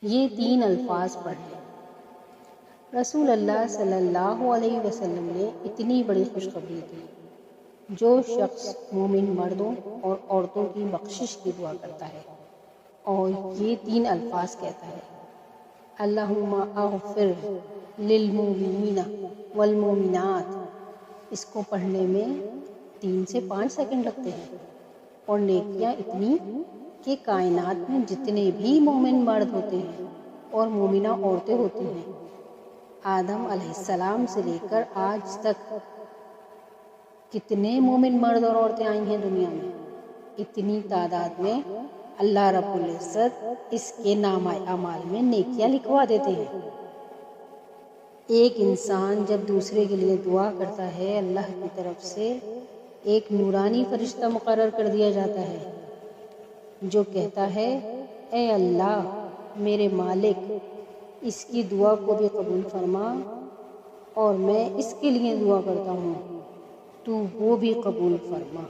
یہ 3 الفاظ پڑھیں۔ رسول اللہ صلی اللہ علیہ وسلم نے اتنی بڑی خوشخبری دی، جو شخص مومن مردوں اور عورتوں کی بخشش کی دعا کرتا ہے اور یہ 3 الفاظ کہتا ہے: اللہم اغفر للمؤمنین والمؤمنات، اس کو پڑھنے میں 3 سے 5 سیکنڈ لگتے ہیں، اور نیکیاں اتنی کہ کائنات میں جتنے بھی مومن مرد ہوتے ہیں اور مومنہ عورتیں ہوتی ہیں، آدم علیہ السلام سے لے کر آج تک کتنے مومن مرد اور عورتیں آئی ہیں دنیا میں، اتنی تعداد میں اللہ رب العزت اس کے نامہ اعمال میں نیکیاں لکھوا دیتے ہیں۔ ایک انسان جب دوسرے کے لیے دعا کرتا ہے، اللہ کی طرف سے ایک نورانی فرشتہ مقرر کر دیا جاتا ہے جو کہتا ہے: اے اللہ میرے مالک، اس کی دعا کو بھی قبول فرما، اور میں اس کے لیے دعا کرتا ہوں، تو وہ بھی قبول فرما۔